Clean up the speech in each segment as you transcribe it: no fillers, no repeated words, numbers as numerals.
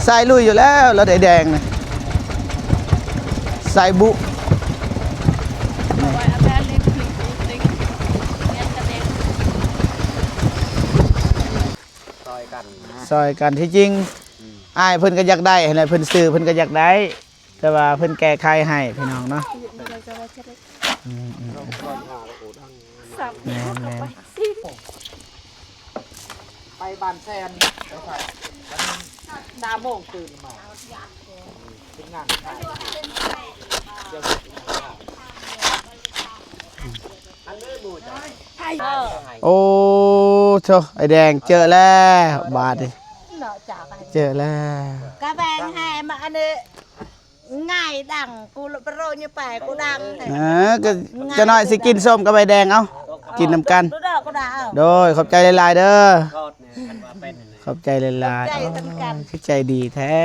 สายลุยอยู่แล้วรถไอ้แดงนะสายบุซอยกันที่จริงอ้ายเพิ่นก็อยากได้อะไรเพิ่นซื้อเพิ่นก็อยากได้แต่ว่าเพิ่นแก้ไขให้พี่น้องเนาะไปบ้านแซนดาโมงตื่นมาเป็นงานโอ้โธ่ไอแดงเจอแล้วบาดดิเจอแล้วกาแฟให้มาอันนี้ง่ายดังกูโปรยไปกูดังก็จะน้อยสิกินส้มกับใบแดงเอากินน้ำกันโดยขอบใจหลายๆเด้อขอบใจหลายๆคือใจดีแท้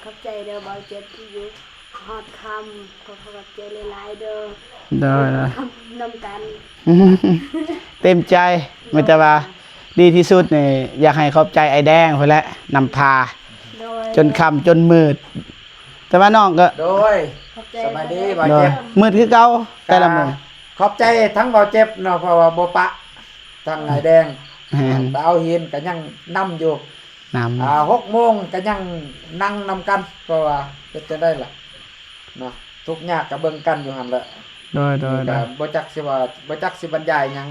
ขอบใจเด้อบ่เจ็บที่อยู่ฮอดคำขอบใจหลายๆเด้อได้นะนำกันเต็มใจไม่แต่ว่าดีที่สุดนี่อยากให้ขอบใจไอ้แดงเพื่อนแหละนำพาจนค่ำจนมืดแต่ว่าน้องก็โดยสบายดีบ่เจ็บมืดคือเก่าแต่ละมื้อขอบใจทั้งบ่เจ็บเนาะเพราะว่าบ่ปะทั้งไอ้แดงไปเอาหินก็ยังนํอยู่6 โมงก็ยังนั่งนำกันเพราะว่าเฮ็ดจะได้ล่ะเนาะทุกยากก็เบิ่งกันอยู่หั่นแหละโดยบ่จักสิว่าบ่จักสิบรรยายหยัง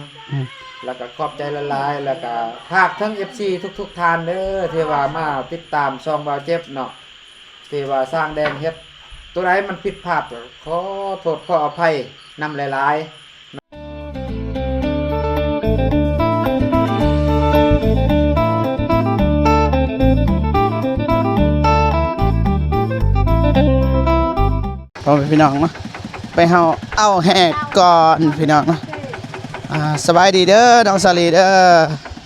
แล้วก็ขอบใจหลายๆแล้วก็ภาคทั้ง FC ทุกๆท่านเด้อที่ว่ามาติดตามช่องบ่าวเจ็บเนาะที่ว่าสร้างแดงเฮ็ดตัวใดมันผิดพลาดขอโทษขออภัยนำหลายๆพอพี่น้องเนาะไปเอาแหกก่อนพี่น้องเนาะสบายดีเด้อน้องสาลีเด้อ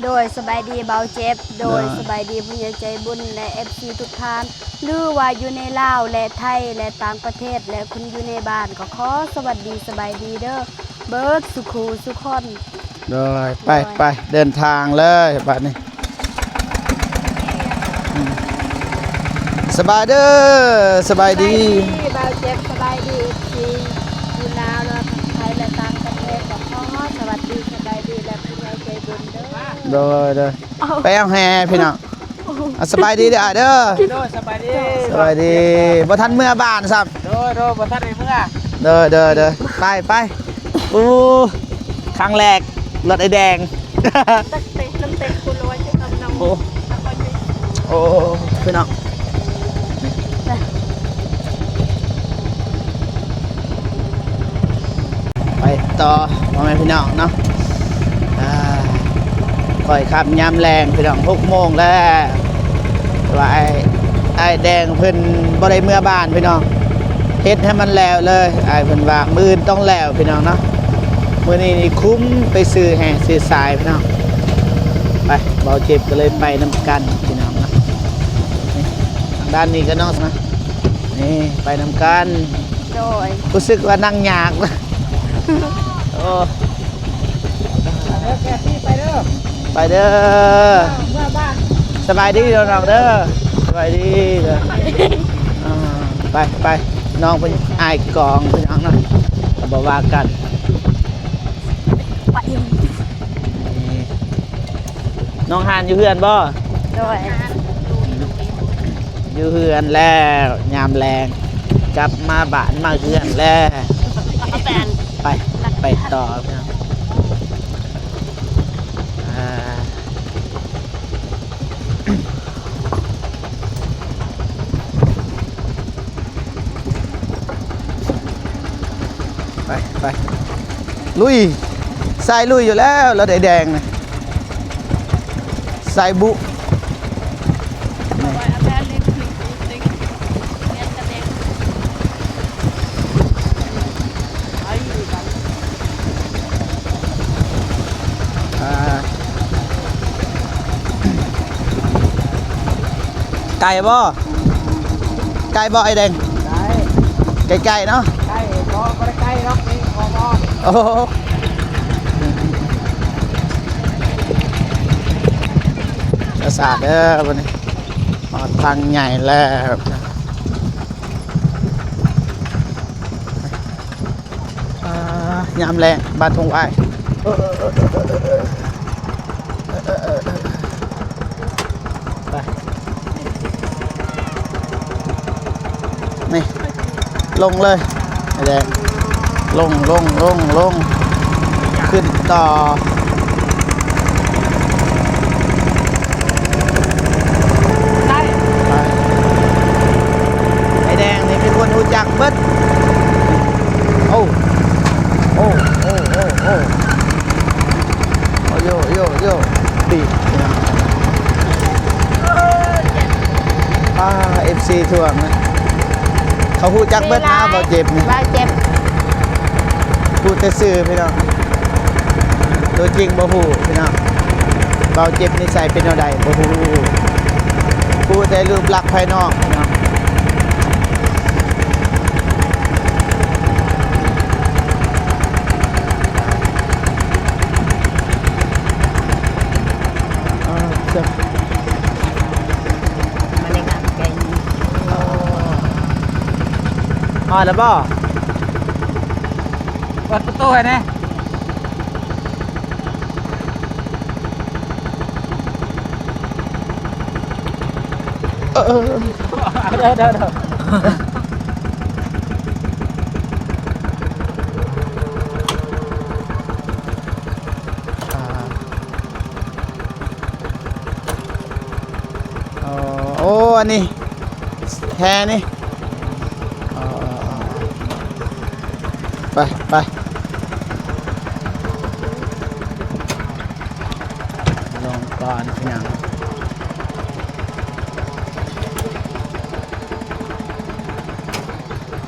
โดยสบายดีเบาเจ็บโดยสบายดีผู้ใหญ่ใจบุญและ FC ทุกท่านหรือว่าอยู่ในลาวและไทยและต่างประเทศและคุณอยู่ในบ้านก็ขอสวัสดีสบายดีเด้อเบิร์ดสุขูสุขคนโดยไปเดินทางเลยบัดนี้สบายเด้อสบายดีเบาเจ็บสบายดีที่อยู่ลาวและไทยและต่างประเทศก็ขอสวัสดีสบายดีและผู้ใหญ่ใจบุญเด้อโดยไปเอาแห่พี่น้องสบายดีเด้อเด้อสบายดีบ่ทันเมื่อบ้านซับโดบ่ทันได้เมื่อเด้อไปปูครั้งแรกรถไอ้แดงตักเตะน้ำเตะคุณร้อยจะทำน้ำโอ้พี่น้องไปต่อพ่อแม่พี่น้องเนาะค่อยขับยามแรงพี่น้อง6 โมงแล้วว่าไอ้แดงเพิ่นบ่ได้เมื่อบ้านพี่น้องเฮ็ดให้มันแล้วเลยไอ้เพิ่นว่ามื้อต้องแล้วพี่น้องเนาะมื้อนี้นี่คุ้มไปซื้อแห่ซื้อสายพี่น้องไปเบาเจ็บก็เลยไปนำกันพี่น้องนะทางด้านนี้ก็น้องนะนี่ไปนำกันโดยรู้สึกว่านั่งยากนะโอ้ไปเด้อสบายดีน้องเด้อสบายดีเด้อไปน้องเป็นไอ้กองพี่น้องนะบอกว่ากันน้องหานอยู่เฮือนบ่อยู่เฮือนแล้วยามแรงกลับมาบ้านมาเฮือนแล้วไปต่อพี่น้องไปลุยสายลุยอยู่แล้วรถไอ้แดงนะสายบุไก่บ่ไอ้แดงไก่เนาะไก่บ่ได้ไก่หรอกนี่บ่โอ้กระสาดเด้อวันนี้ อดทางใหญ่แล้วยามแรงบ้านทงไว้ไปนี่ลงเลยไอ้แดงลงขึ้นต่อไปไอ้แดงนี่เป็นคนรู้จักเบิดโอ้โยดีFC ถ่วงนะเขาพูดจักเบิดนะเบาเจ็บนะ บ่เจ็บ พูดแต่ซื่อพี่น้องตัวจริงบ่ฮู้พี่น้องเบาเจ็บนิสัยเป็นแนวใดบ่ฮู้พูดแต่รูปลักษณ์ภายนอกพี่น้องเจ็บ มาในงานแกง ฮอดแล้วบ่ เปิดประตูให้แน่ เด้อโอ้อันนี้แฮนี่ไปลงก่อนพี่น้อง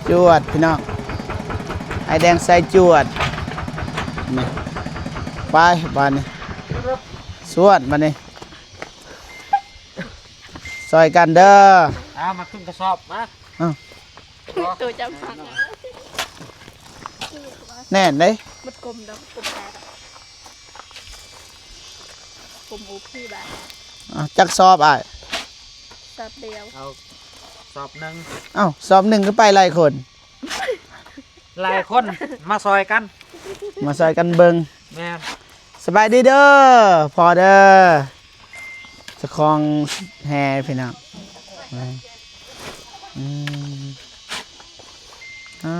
จวดพี่น้องไอแดงใส่จวดนี่ไปบ้านนี้สวดบ้านนี้ซอยกันเด้อ เอามาขึ้นกระสอบมา ตัวจำสั่ง แน่นเลย มันกลมดอกกลมแตกกลมอูพี่บ้าน จักสอบอ่ะ สับเดียว เอาสอบหนึ่ง เอ้าสอบหนึ่งก็ไปหลายคน หลายคนมาซอยกัน มาซอยกันเบิง แม่น สบายดีเด้อพอเด้อสะคองแฮพี่น้องอ้า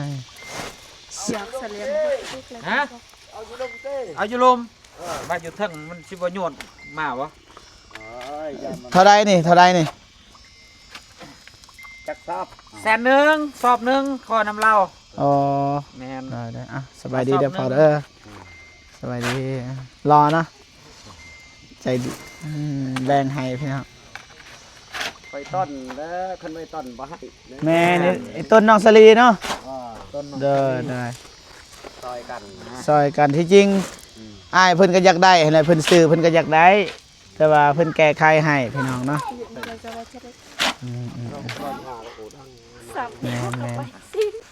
ย อยากเสลียม ฮะเอาอยู่ลมบ้านอยู่เทิงมันสิบ่โยนมาวะ เท่าไรนี่ จักสอบแสนหนึ่งสอบหนึ่งขอน้ำเหล้า อ๋อ แม่น ได้อ่ะสบายดีเด้อพอเด้อสบายดีรอนะใจดีแรงให้พี่น้อง ไปต้นแล้วคันไม่ต้นบ่ให้ แม่นี่ไอ้ต้นน้องสลีเนาะ ต้น เด้อได้ ซอยกัน ซอยกันที่จริงอ้ายเพิ่นก็อยากได้อะไรเพิ่นซื้อเพิ่นก็อยากได้ แต่ว่าเพิ่นแก้ไขให้พี่น้องเนาะ สับ แม่น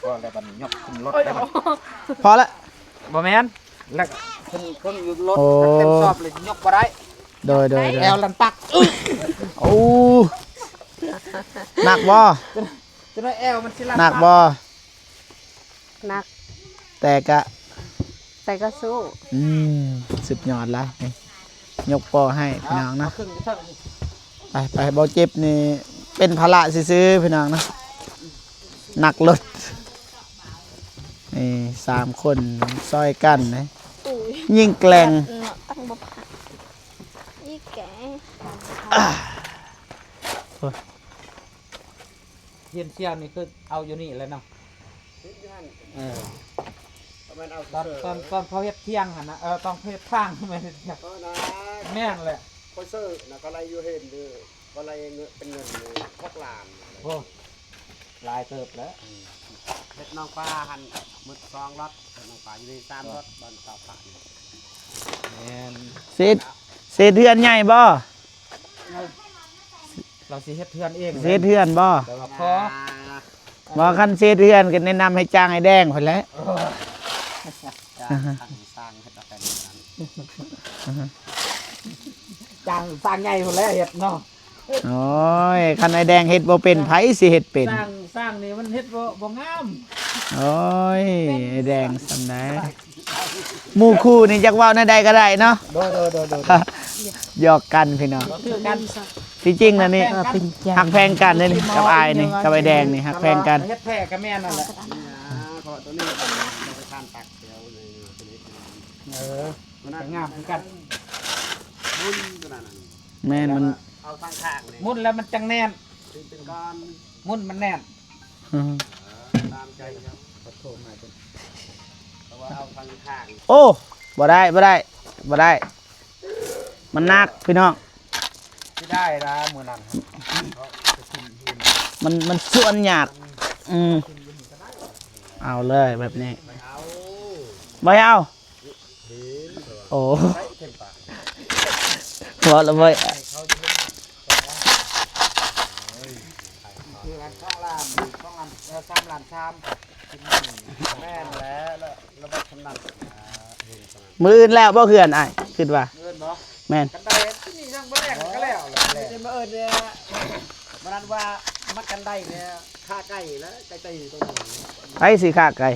ก็แล้วบัดยกขึ้นรถได้บัด พอละ บ่แม่นแล้วขึ้นเครื่องอยู่รถ โอ้ เต็มสอบเลยยกบ่ได้ โดย แอวลันปัก โอ้หนักบ่ จนว่าแอวมันสิลัน หนักบ่ หนัก แต่ก็ แต่ก็สู้ สุดยอดละนี่ยกปอให้พี่น้องนะ เอาขึ้นเทิง ไปเบาเจ็บนี่เป็นภาระซื้อๆพี่น้องนะหนักรถนี่3 คนซอยกันนะยิ่งแกล้ง ตั้งบ่ผักอีแก เฮียนเชียงนี่คือเอาอยู่นี่แล้วเนาะตอนเขาเฮ็ดเที่ยงหั่นนะต้องเฮ็ดข้างแม่น ก็นะ แม่นแหละ คนซื้อนะก็ไรอยู่เห็นดื้อก็ไรเงินเป็นเงิน6 ล้าน โอ้ลายเติบแล้ว เฮ็ดน้องปลาหันมึด2 รถน้องปลาอยู่ใน3 รถบ้านสาวปลา แม่น เศษเทือนใหญ่บ่ เราสิเฮ็ดเทือนเอง เศษเทือนบ่ แต่ว่าพอ บ่คันเศษเทือนก็แนะนำให้จ้างให้แดงพุ่นแหละ จะสร้างให้ตะแกรงนั้น จ้างสร้างใหญ่พุ่นแล้วเฮ็ดเนาะ โอ้ยคันไอ้แดงเฮ็ดบ่เป็นไผสิเฮ็ดเป็น สร้างนี่มันเฮ็ดบ่งาม โอ้ยไอ้แดงสำได้หมู่คู่นี่จักเว้าในใดก็ได้เนาะ โด หยอกกันพี่น้อง คือกัน ที่จริงนะนี่ เป็นแจ หักแพงกันเลยนี่กับอายนี่กับไอ้แดงนี่หักแพงกัน เฮ็ดแพ้กับแม่นั่นแหละ เพราะตัวนี้เราไปทานตักเดียวเลยตัวนี้ มันงามคือกัน มุนตัวนั้น แม่นมัน เอาข้างข้างนี่ มุนแล้วมันจังแน่น เป็นก้อน มุนมันแน่น ตามใจครับ ขอโทษมาจน เพราะว่าเอาข้างข้าง โอ้บ่ได้ มันหนักพี่น้อง ที่ได้ละมื้อนั้นครับ มันส่วนหยาดเอาเลยแบบนี้ไม่เอาโอ้หัวละเว้ย คืออัน2ล้าน2อัน3ล้าน3แม่นแล้วระบบกำนัน มืออื่นแล้วบ่เขื่อนอ้ายคิดว่า เงินบ่ แม่น กันได้ที่นี่ยังบ่แลกก็แล้วแหละจะมาเนี่ยมันนั้นว่ามักกันได้เนี่ย ข้าไก่แล้วไก่ตีตัวนี้ ไปสิค่าไก่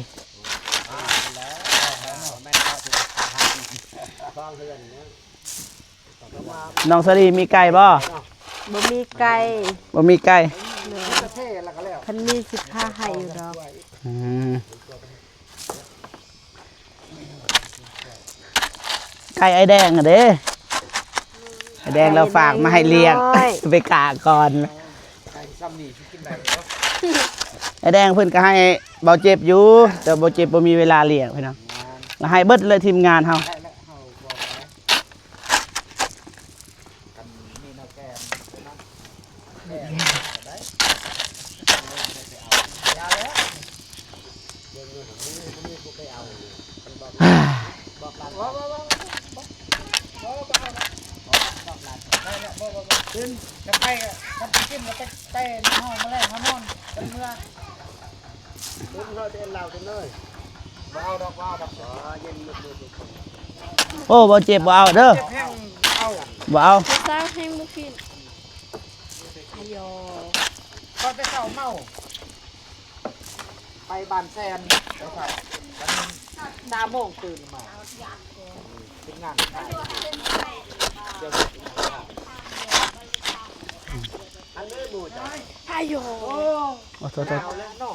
แล้วแม่เข้าถึงทางเฮือนเนี่ย น้องสลีมีไก่บ่ บ่มีไก่ บ่มีไก่ ประเทศแล้วก็แล้ว คันมีสิพาให้อยู่ดอก ไก่ไอ้แดงอะเด้ไอ้แดงเราฝากมาให้เลี้ยง ไปกะก่อน ไอ้ซ้ำนี่สิกินได้บ่ ไอ้แดงเพิ่นก็ให้เบาเจ็บอยู่แต่เบาเจ็บบ่มีเวลาเลี้ยงพี่น้องก็ให้เบิดเลยทีมงานเฮา ได้แล้วเฮาบอกกันนี่นะแกมนะแกมได้ยาแล้วบอกหลานบ่ขึ้นจะไปกันกินแล้วไปเต้นห้องมาแล้วมานอนกันเมื่อ ตุ้มเราเดินเราเดินเลย บ่เอาดอกบ่เอาดอก เย็นมืด โอ้บ่เจ็บบ่เอาเด้อ เจ็บแห้งเอา บ่เอา สร้างให้บ่กินอาโย ก็ไปเศร้าเมาไปบ้านแซนไปใส่3 โมงตื่นมาเป็นงานเดี๋ยว อันนี้หมูจ้ะ อาโย โอ้ โอ้โทษ เอาแล้วเนาะ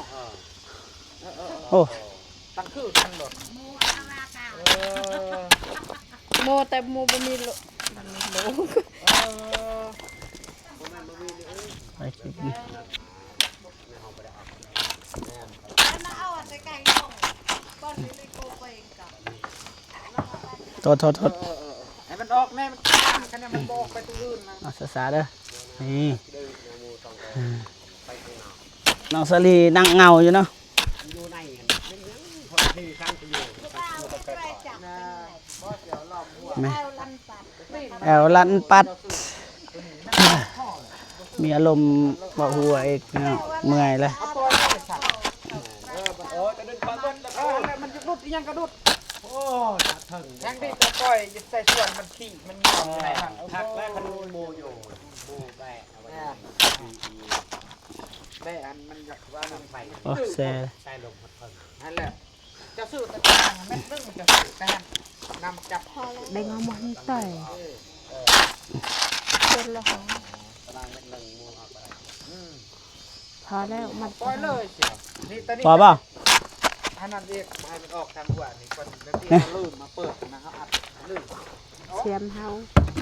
โอ้ ตั้งคือกันหลด โมแต่โมบ่มีโล ไปคิดดิโทษ ให้มันออกแน่มันคะแนนมันบอกไปตรงอื่นนะ เอาซาๆเด้อนี่น้องสลีนั่งเงาอยู่เนาะ อยู่ในพอที่ข้างจะอยู่ แม่แอวลันปัด มีอารมณ์บ่หัวอีกเนาะเมื่อยเลย เอาปล่อยไปสัตว์โอ้จะดึงปลาต้นมันจะรุดยังกระดุดโอ้ถึงยังดีจะปล่อยใส่ส่วนมันขี้มันงออยู่ไหนฮะ ทักแรกมันโมอยู่โมแบะเอาไว้ แม่อันมันอยากว่ามันไป โอ้แซ่ ใส่ลมพัดเพิ่ง นั่นแหละจะซื้อตะกางแม่นึงจะซื้อแป้งนำจับ ได้งอมันต่อยเป็นละของ ตารางเม็ดหนึ่งโมออกไป พอแล้วมัน ปล่อยเลยเสียนี่ตอนนี้ พอเปล่า ให้นั่นเรียกให้มันออกทางหัวนี่ก่อนแล้วที่ลื่นมาเปิดนะครับอัดลื่น เสียมเฮา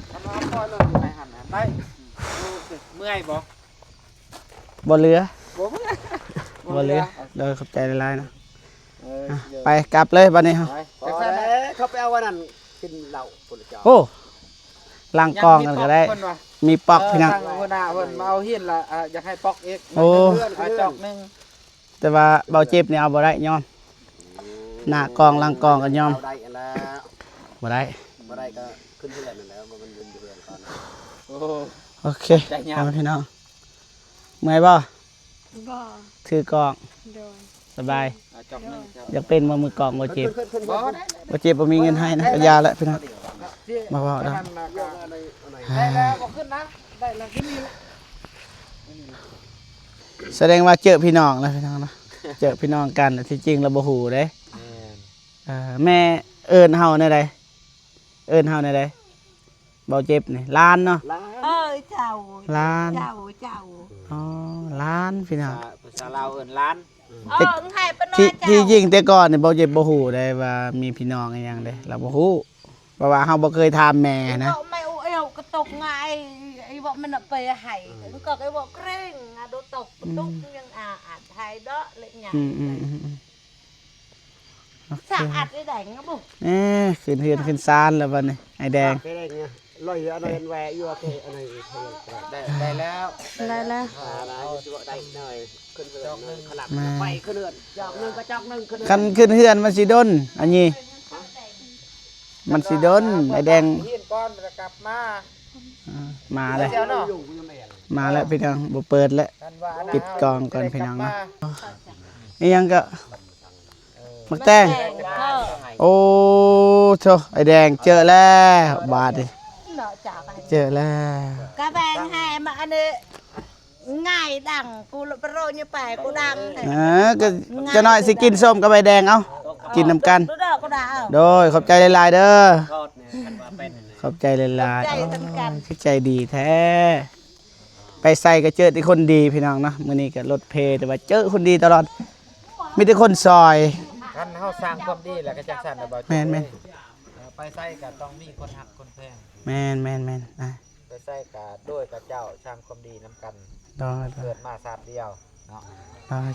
เอามาปล่อยเลยอยู่ในหันไปดูสิเมื่อยบ่ บ่เหลือ บ่เมื่อย บ่เหลือเดี๋ยวขอบใจหลายๆนะ ไป ไปกลับเลยบัดนี้เฮา พอแล้วเขาไปเอาวันนั้นกินเหล้าปุ่นจอ โอ้ล้างกองกันก็ได้ มีปอกพี่น้อง ทางหัวหน้าเพิ่นมาเอาหินละอยากให้ปอกเอก โอ้ จอกนึง แต่ว่าเบาเจ็บนี่เอาบ่ได้ยอมหน้ากองล้างกองก็ยอม เอาได้แล้ว บ่ได้ บ่ได้ก็ขึ้นเรือนนั่นแล้วมันยืนอยู่เรือนก่อน โอ้ โอเค ใจยาว เอาพี่น้องเมื่อยบ่ บ่ ถือกอง โดย สบาย จอกนึง อยากเป็นมือกองบ่เจ็บ ขึ้น บ่ได้ บ่เจ็บบ่มีเงินให้นะก็ยาแล้วพี่น้อง มาว่าได้ ได้แล้วบ่ขึ้นนะได้แล้วที่นี่ แสดงว่าเจอพี่น้องแล้วพี่น้องเนาะเจอพี่น้องกันที่จริงเราบ่ฮู้เด้แม่เอิ้นเฮาในใดเอิ้นเฮาในใดเบาเจ็บนี่ล้านเนาะ เจ้า ล้าน เจ้า อ๋อล้านพี่น้อง ภาษาลาวเอิ้นล้าน ให้ปน ที่ที่จริงแต่ก่อนนี่บ่เจ็บบ่ฮู้ได้ว่ามีพี่น้องอีหยังเด้เราบ่ฮู้เพราะว่าเฮาบ่เคยถามแม่นะ ไม่เอวก็ตกไงไอ้บอกมันไปให้ลูกก็ไอ้บอกเกรงอ่ะโดนตกตุกยังอาจไทยเด้อเลยเนี่ย อืมโอเค สะอาดได้แดงนะบุ ขึ้นเฮือนขึ้นศาลแล้วบัดนี้ไอ้แดง ไปได้เนี่ยลอยอันนั้นแหวอยู่โอเคอันนั้นได้แล้ว ได้แล้ว อะไรสิบ่ได้หน่อยขึ้นจอกนึงขลับไปขึ้นเรือนจอกนึงก็จอกนึงขึ้น คันขึ้นเฮือนมันสิดนอันนี้มันสิดนไอ้แดง เฮียนก้อนมันจะกลับมา มาแล้ว เจ้าเนาะ มาแล้วพี่น้องบ่เปิดแล้ว กันว่านะ ปิดกองก่อนพี่น้อง กลับ นะ มา นี่ยังก็มักแตง โอ้โธ่ไอ้แดงเจอแล้วบาดดิ เนาะจาก เจอแล้ว กระแบงให้มาอันนี้ง่ายดังกูโปรยไปกูดัง ก็จะน้อยสิกินส้มกับใบแดงเอากินน้ำกัน ดูดอกกูดาว โดยขอบใจหลายๆเด้อ โทษเนี่ยคันว่าเป็น ขอบใจหลาย ใจสำคัญ ๆคือใจดีแท้ ไปใส่ก็เจอแต่คนดีพี่น้องเนาะมื้อนี้ก็รถเพแต่ว่าเจอคนดีตลอดมีแต่คนซอย คันเฮาสร้างความดีแล้วก็จังซั่นน่ะบ่ แม่น ไปใส่ก็ต้องมีคนฮักคนแพง แม่นนะ ไปใส่ก็ด้วยกับเจ้าสร้างความดีนํกัน ดอ เกิดมาชาติเดียวเนาะ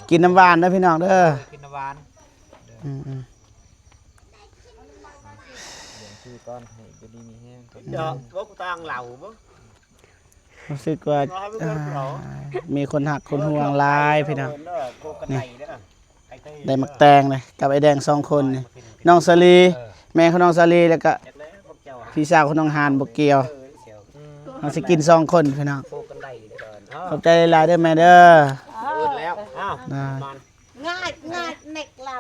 กินน้ำหวานเด้อพี่น้องเด้อ กินน้ำหวาน อืม เลี้ยงชื่อก้อนให้อยู่ดีมีแห้ง เดี๋ยวบ่กูตั้งเหล่าบ่ รู้สึกว่ามีคนหักคนห่วงหลายพี่น้อง นี่ได้มักแตงเลยกับไอ้แดง2คนนี่น้องสลีแม่ของน้องสลีแล้วก็พี่สาวของน้องหานบ่เกี่ยวเราสิกิน2คนพี่น้องขอบใจหลายๆเด้อแม่เด้อ แล้วอ้าว ได้ ง่ายเน็กเรา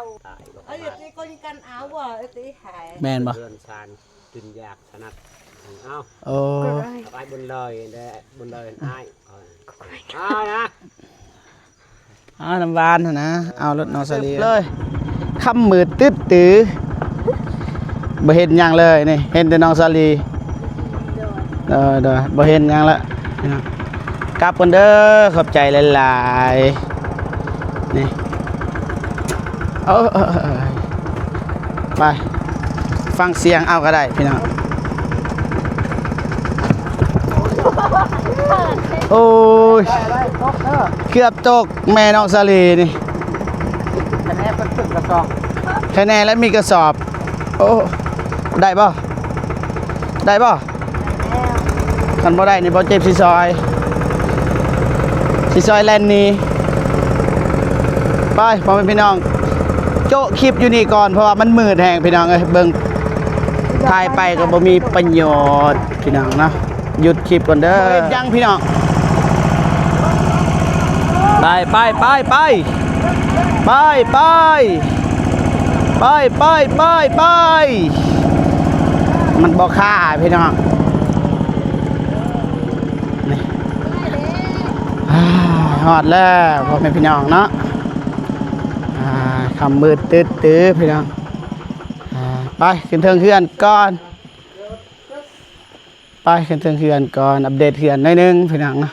ไอ้ที่คนกันเอาว่ะไอ้ที่หาย แม่นบ่ เรือนซานกินยากถนัดเอ้า โอ้ ไปบนเลยเด้บนเลยอ้ายอ้านะ น้ำหวานหั่นนะเอารถน้องสลีเลยค่ำมืดตึ๊ดตื้อบ่เห็นหยังเลยนี่เห็นแต่น้องสลีเด้อบ่เห็นหยังละพี่น้องกลับกันเด้อขอบใจหลายๆนี่ไปฟังเสียงเอาก็ได้พี่น้องโอ้ยเกือบตกแม่น้องสาลีนี่ คะแนนเป็นตึกกระซอง คะแนนและมีกระสอบโอ้ได้ป่ะคันบ่ได้นี่บ่เจ็บสิซอยแลนนี่ไปพ่อแม่พี่น้องโจะคลิปอยู่นี่ก่อนเพราะว่ามันมืดแหงพี่น้องเอ้ยเบิ่งถ่ายไปก็บ่มีประโยชน์พี่น้องเนาะหยุดคลิปก่อนเด้อยังพี่น้องไปมันบ่ค่าพี่น้องนี่ฮอดแล้วพ่อแม่พี่น้องเนาะคำมืดตื้อพี่น้องไปขึ้นเทิงเฮือนก่อนอัปเดตเฮือนหน่อยนึงพี่น้องเนาะ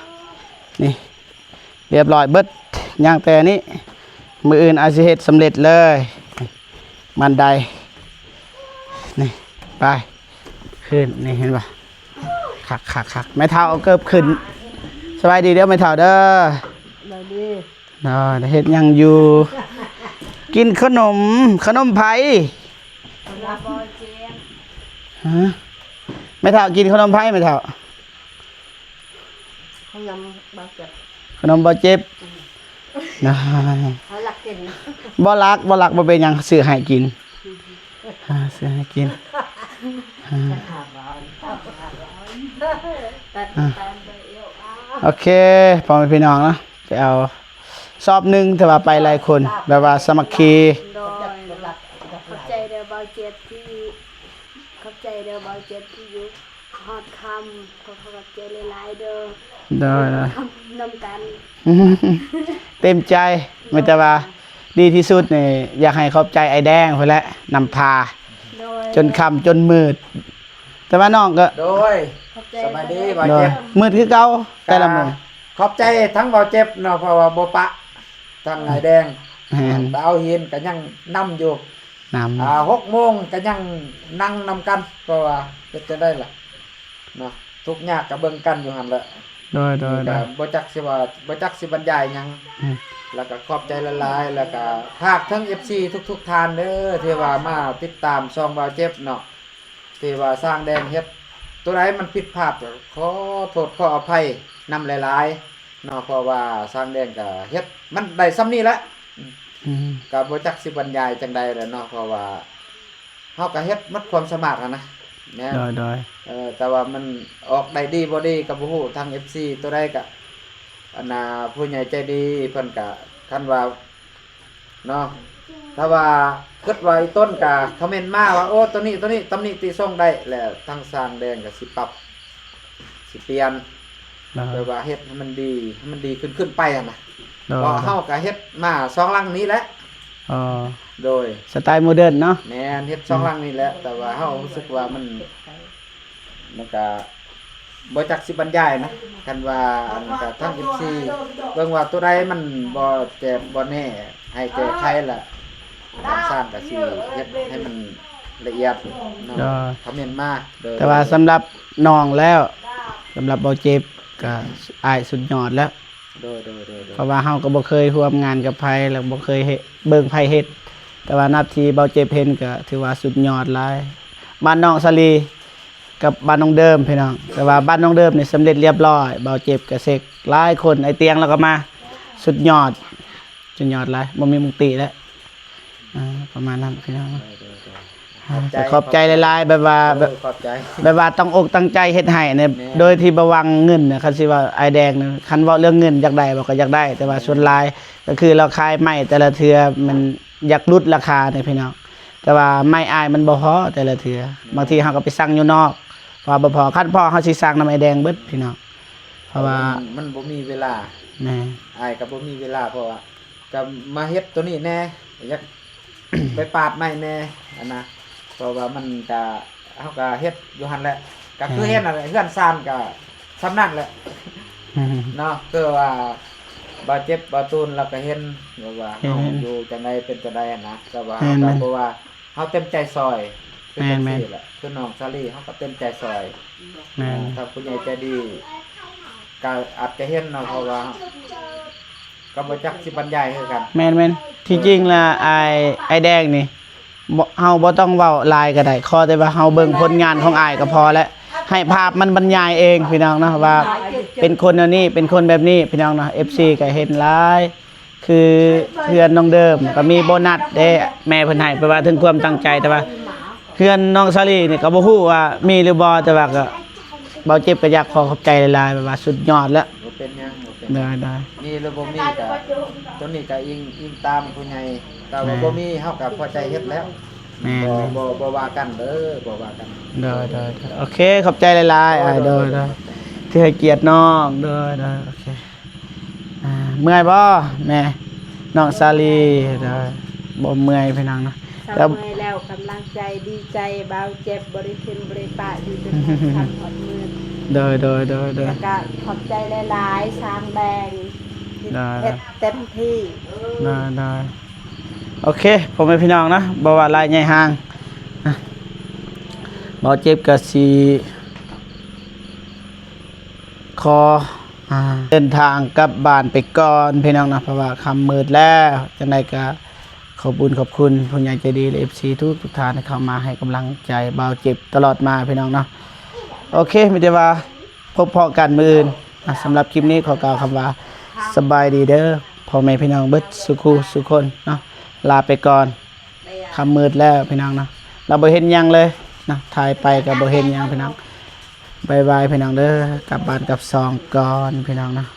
นี่เรียบร้อยเบิดย่างแต่นี้มืออื่นอาจสิเฮ็ดสำเร็จเลยบันไดนี่ไปขึ้นนี่เห็นป่ะคักแม่เฒ่าเอาเกิบขึ้นสบายดีเด้อแม่เฒ่าเด้อได้เฮ็ดหยังอยู่กินขนมไผ่ฮะแม่เฒ่ากินขนมไผ่แม่เฒ่าขนมบ่เจ็บนะบ่รักบ่เป็นหยังซื้อให้กินซื้อให้กินโอเคพ่อแม่พี่น้องนะไปเอาสอบหนึ่งแต่ว่าไปหลายคนแบบว่าสามัคคี โดยขอบใจเด้อเบาเจ็บที่อยู่ฮอดคำขอบใจหลายๆเด้อ ได้ได้ นำกัน เต็มใจไม่แต่ว่าดีที่สุดนี่อยากให้ขอบใจไอ้แดงเพิ่นแหละนำพา โดย จนค่ำจนมืด แต่ว่าน้องก็ โดย ขอบใจ สบายดีบ่าว โดย เจ็บ มืดคือเก่าแต่ละมื้อ ขอบใจทั้งบ่าวเจ็บเนาะเพราะว่าบ่ปะทั้งไอ้แดง แม่น ดาวหินก็ยังนํอยู่ นำ 6 โมงก็ยังนั่งนำกันเพราะว่าเฮ็ดจะได้ล่ะเนาะทุกข์ยากก็เบิ่งกันอยู่หั่นแหละ โดย ก็บ่จักสิบรรยายหยัง อืม แล้วก็ขอบใจละลายแล้วก็ภาคทั้ง FC ทุกๆท่านเด้อที่ว่ามาติดตามช่องบ่าวเจ็บเนาะที่ว่าสร้างแดงเฮ็ดตัวใดมันผิดพลาดก็ขอโทษขออภัยนำหลายๆเนาะเพราะว่าสร้างแดงก็เฮ็ดมันได้ซ้ำนี้แหละ อืม ก็บ่จักสิบรรยายจังใดแหล้วเนาะเพราะว่าเฮาก็เฮ็ดหมดความสามารถอะนะแม่น โดย แต่ว่ามันออกได้ดีบ่ดีก็บ่ฮู้ทาง FC ตัวใดก็อันน่ะผู้ใหญ่ใจดีเพิ่นก็คันว่าเนาะถ้าว่าคิดว่าไอ้ต้นก็คอมเมนต์มาว่าโอ้ตัวนี้ตำหนิติส่งได้แล้วทางสร้างแดงก็สิปรับสิเปลี่ยน โด แบ ย บว่าเฮ็ดให้มันดีให้มันดีขึ้นไปอะนะ โดย เพราะเฮาก็เฮ็ดมา2หลังนี้แหละ อ๋อ โดย สไตล์โมเดิร์นเนาะ แม่นเฮ็ด2หลังนี่แหละแต่ว่าเฮารู้สึกว่ามันก็บ่จักสิบรรยายนะกันว่าอันก็ทั้ง FC เบิ่งว่าตัวใดมันบ่แจ่มบ่แน่ให้แก้ไขล่ะทางสร้างก็สิเฮ็ดให้มันละเอียดเนาะคอมเมนต์มาโดย แต่ว่าสำหรับน้องแล้วสำหรับเบาเจ็บก็อายสุดยอดแล้ว โดย เพราะว่าเฮาก็บ่เคยร่วมงานกับไผแล้วบ่เคยเฮ็ดเบิ่งไผเฮ็ดแต่ว่านับที่เบาเจ็บเห็นก็ถือว่าสุดยอดหลายบ้านน้องสลีกับบ้านน้องเดิมพี่น้องแต่ว่าบ้านน้องเดิมนี่สำเร็จเรียบร้อยเบาเจ็บก็เสกหลายคนไอ้เตียงแล้วก็มาสุดยอดหลายบ่มีมุกติแล้วประมาณนั้นพี่น้องแต่ขอบใจหลายๆแบบว่า ขอบใจ แบบว่าต้องอกตั้งใจเฮ็ดให้เนี่ย แม่ โดยที่บ่หวังเงินเนี่ยคันสิว่าไอแดงเนี่ยคันเว้าเรื่องเงินอยากได้บ่ก็อยากได้ แต่ว่าส่วนหลายก็คือเราขายไม้แต่ละเทื่อมันอยากลดราคาเนี่ยพี่น้องแต่ว่าไม้อายมันบ่พอแต่ละเทื่อบางทีเฮาก็ไปสั่งอยู่นอกเพราะว่าบ่พอคันพอเฮาสิสั่งนำไอแดงเบิดพี่น้องเพราะว่า มันบ่มีเวลา แม่ อ้ายก็บ่มีเวลาเพราะว่าก็มาเฮ็ดตัวนี้แน่อยาก ไปปาดไม้แน่อันนะเพราะว่ามันก็เฮาก็เฮ็ดอยู่หั่นแหละก็คือเฮ็ดนั่นแหละเฮือนซ่านก็สำนั่นแหละ เนาะคือว่าบาดเจ็บบาตูนเราก็เห็นว่าเฮาอยู่จังไดเป็นจังไดนะแต่ว่าเฮาก็บ่ว่าเฮาเต็มใจซอยคือจังซี่แหละคือน้องซาลีเฮาก็เต็มใจซอย แม่น ถ้าผู้ใหญ่ใจดีก็อาจจะเห็นเนาะเพราะว่าก็บ่จักสิบรรยายคือกัน แม่นที่จริงแล้วไอแดงนี่บ่เฮาบ่ต้องเว้าหลายก็ได้ขอแต่ว่าเฮาเบิ่งผลงานของอายก็พอแล้วให้ภาพมันบรรยายเองพี่น้องเนาะว่าเป็นคนอันนี้เป็นคนแบบนี้พี่น้องเนาะ FC ก็เห็นหลายคือเพื่อนน้องเดิมก็มีโบนัสเด้แม่เพิ่นให้ไปว่าถึงความตั้งใจแต่ว่าเพื่อนน้องซาลีนี่ก็บ่ฮู้ว่ามีหรือบ่แต่ว่าก็เบาเจ็บก็อยากขอขอบใจหลายๆแบบว่าสุดยอดแล้ว บ่เป็นหยังบ่เป็น ได้ มีหรือบ่มีก็ตัวนี้ก็อิงตามผู้ใหญ่ก็ว่าบ่มีเฮาก็พอใจเฮ็ดแล้ว แม่น บ่ว่ากันเด้อบ่ว่ากัน ได้โอเคขอบใจหลายๆได้ที่ให้เกียรติน้องได้โอเคเมื่อยบ่แม่น้องซาลีได้บ่เมื่อยพี่น้องเนาะ ทำไมแล้วกำลังใจดีใจเบาเจ็บบริทินบริปะอยู่จนทำหอดมือ ได้ แล้วก็ขอบใจหลายๆช้างแดง ได้ เฮ็ดเต็มที่ ได้โอเคผมเป็นพี่น้องนะบ่ว่าลายใหญ่ห่างบ่เจ็บก็สิขอเดินทางกลับบ้านไปก่อนพี่น้องนะเพราะว่าค่ำมืดแล้วจังไดก็ขอบคุณผู้ใหญ่ใจดีและ FC ทุกท่านที่เข้ามาให้กำลังใจบ่าวเจ็บตลอดมาพี่น้องเนาะโอเคมีแต่ว่าพบพอกันมื้ออื่นสำหรับคลิปนี้ขอกล่าวคำว่าสบายดีเด้อพ่อแม่พี่น้องเบิดสุคนเนาะลาไปก่อนค่ำมืดแล้วพี่น้องเนาะเราบ่เห็นหยังเลยนะถ่ายไปก็บ่เห็นหยังพี่น้องบ๊ายบายพี่น้องเด้อกลับบ้านกลับซองก่อนพี่น้องเนาะ